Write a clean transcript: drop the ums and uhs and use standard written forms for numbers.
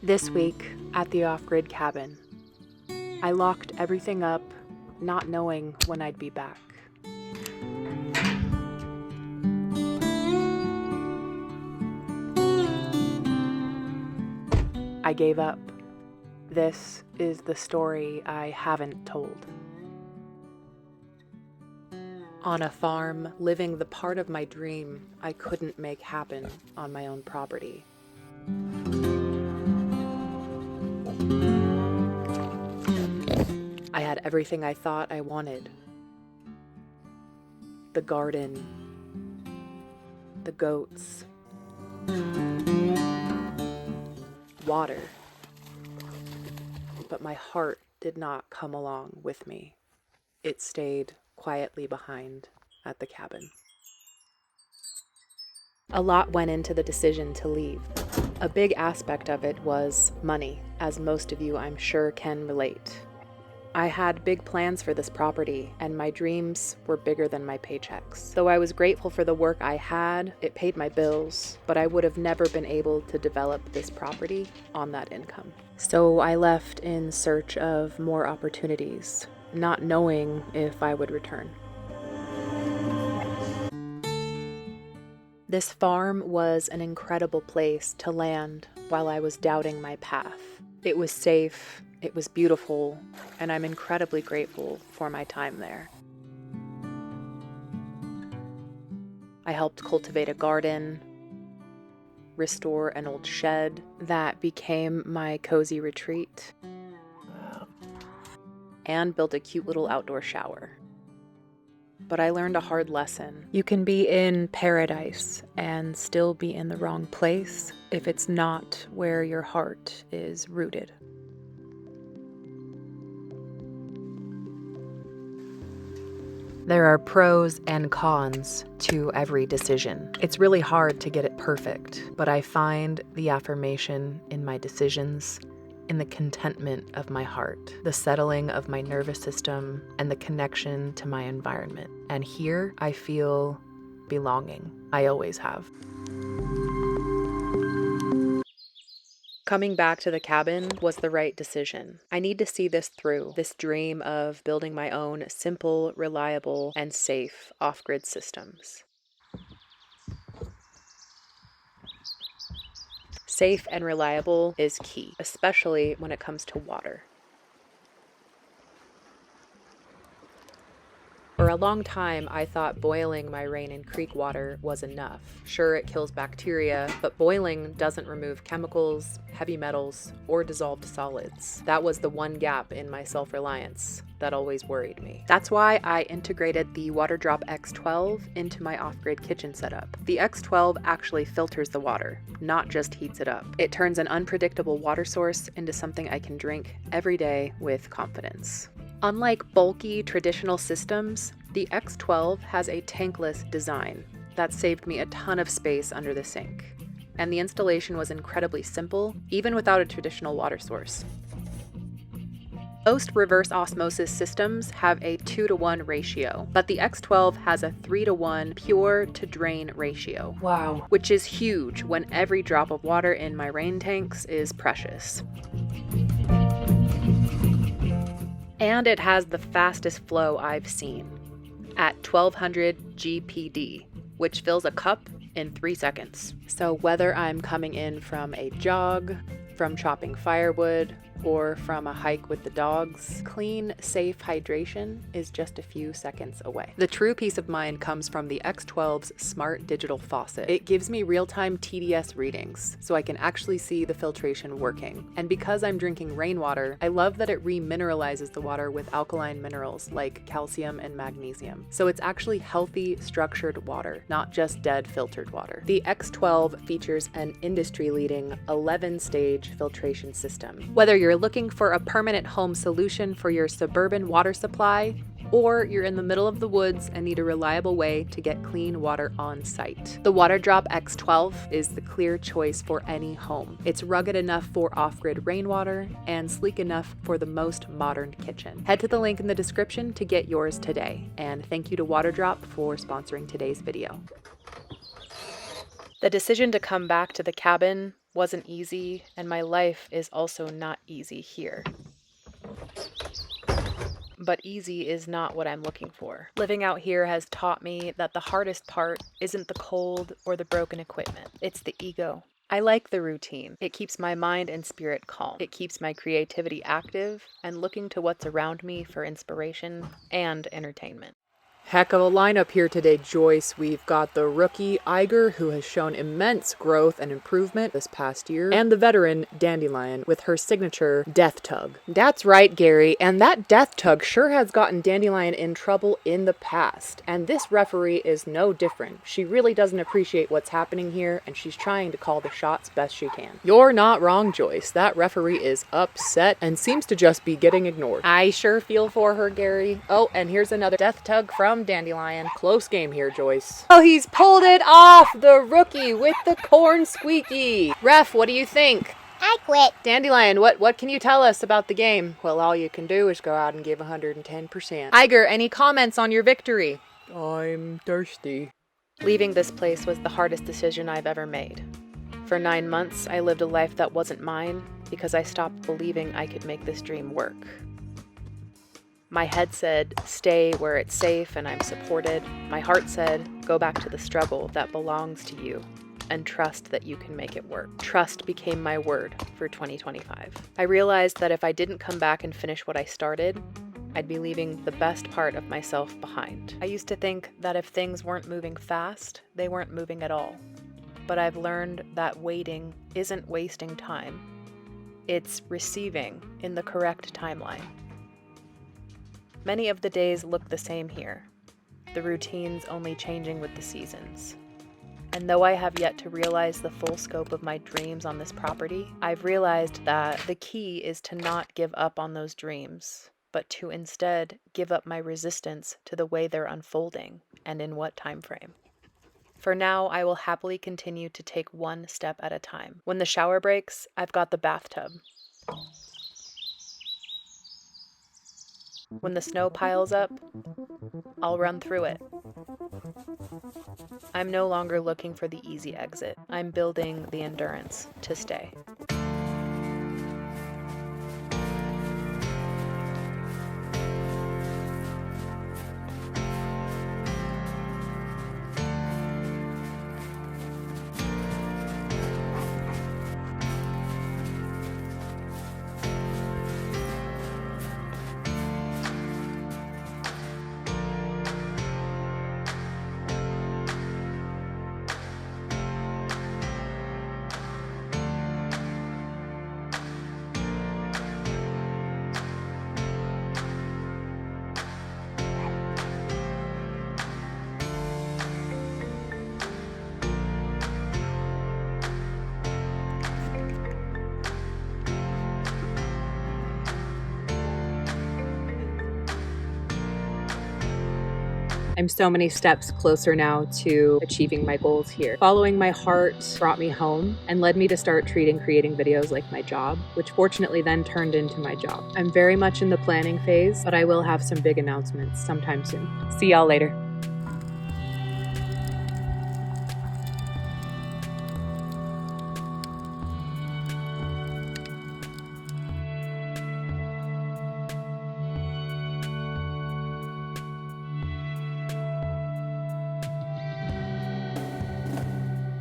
This week at the off-grid cabin, I locked everything up, not knowing when I'd be back. I gave up. This is the story I haven't told. On a farm, living the part of my dream I couldn't make happen on my own property. I had everything I thought I wanted. The garden, the goats, water. But my heart did not come along with me. It stayed quietly behind at the cabin. A lot went into the decision to leave. A big aspect of it was money, as most of you I'm sure can relate. I had big plans for this property, and my dreams were bigger than my paychecks. Though I was grateful for the work I had, it paid my bills, but I would have never been able to develop this property on that income. So I left in search of more opportunities, not knowing if I would return. This farm was an incredible place to land while I was doubting my path. It was safe, it was beautiful, and I'm incredibly grateful for my time there. I helped cultivate a garden, restore an old shed that became my cozy retreat, and built a cute little outdoor shower. But I learned a hard lesson. You can be in paradise and still be in the wrong place if it's not where your heart is rooted. There are pros and cons to every decision. It's really hard to get it perfect, but I find the affirmation in my decisions, in the contentment of my heart, the settling of my nervous system, and the connection to my environment. And here I feel belonging. I always have. Coming back to the cabin was the right decision. I need to see this through, this dream of building my own simple, reliable, and safe off-grid systems. Safe and reliable is key, especially when it comes to water. For a long time, I thought boiling my rain and creek water was enough. Sure, it kills bacteria, but boiling doesn't remove chemicals, heavy metals, or dissolved solids. That was the one gap in my self-reliance that always worried me. That's why I integrated the WaterDrop X12 into my off-grid kitchen setup. The X12 actually filters the water, not just heats it up. It turns an unpredictable water source into something I can drink every day with confidence. Unlike bulky traditional systems, the X12 has a tankless design that saved me a ton of space under the sink. And the installation was incredibly simple, even without a traditional water source. Most reverse osmosis systems have a 2-to-1 ratio, but the X12 has a 3-to-1 pure to drain ratio. Wow. Which is huge when every drop of water in my rain tanks is precious. And it has the fastest flow I've seen, at 1200 GPD, which fills a cup in 3 seconds. So whether I'm coming in from a jog, from chopping firewood, or from a hike with the dogs, clean, safe hydration is just a few seconds away. The true peace of mind comes from the X12's smart digital faucet. It gives me real-time TDS readings, so I can actually see the filtration working. And because I'm drinking rainwater, I love that it remineralizes the water with alkaline minerals like calcium and magnesium. So it's actually healthy, structured water, not just dead filtered water. The X12 features an industry-leading 11-stage filtration system. Whether you're looking for a permanent home solution for your suburban water supply, or you're in the middle of the woods and need a reliable way to get clean water on site, the WaterDrop X12 is the clear choice for any home. It's rugged enough for off-grid rainwater and sleek enough for the most modern kitchen. Head to the link in the description to get yours today, and thank you to WaterDrop for sponsoring today's video. The decision to come back to the cabin wasn't easy, and my life is also not easy here. But easy is not what I'm looking for. Living out here has taught me that the hardest part isn't the cold or the broken equipment. It's the ego. I like the routine. It keeps my mind and spirit calm. It keeps my creativity active and looking to what's around me for inspiration and entertainment. Heck of a lineup here today, Joyce. We've got the rookie Iger, who has shown immense growth and improvement this past year, and the veteran Dandelion with her signature death tug. That's right, Gary, and that death tug sure has gotten Dandelion in trouble in the past, and this referee is no different. She really doesn't appreciate what's happening here, and she's trying to call the shots best she can. You're not wrong, Joyce. That referee is upset and seems to just be getting ignored. I sure feel for her, Gary. Oh, and here's another death tug from Dandelion. Close game here, Joyce. Oh, he's pulled it off! The rookie with the corn squeaky! Ref, what do you think? I quit. Dandelion, what can you tell us about the game? Well, all you can do is go out and give 110%. Iger, any comments on your victory? I'm thirsty. Leaving this place was the hardest decision I've ever made. For 9 months, I lived a life that wasn't mine because I stopped believing I could make this dream work. My head said, stay where it's safe and I'm supported. My heart said, go back to the struggle that belongs to you and trust that you can make it work. Trust became my word for 2025. I realized that if I didn't come back and finish what I started, I'd be leaving the best part of myself behind. I used to think that if things weren't moving fast, they weren't moving at all. But I've learned that waiting isn't wasting time. It's receiving in the correct timeline. Many of the days look the same here, the routines only changing with the seasons. And though I have yet to realize the full scope of my dreams on this property, I've realized that the key is to not give up on those dreams, but to instead give up my resistance to the way they're unfolding and in what time frame. For now, I will happily continue to take one step at a time. When the shower breaks, I've got the bathtub. When the snow piles up, I'll run through it. I'm no longer looking for the easy exit. I'm building the endurance to stay. I'm so many steps closer now to achieving my goals here. Following my heart brought me home and led me to start treating creating videos like my job, which fortunately then turned into my job. I'm very much in the planning phase, but I will have some big announcements sometime soon. See y'all later.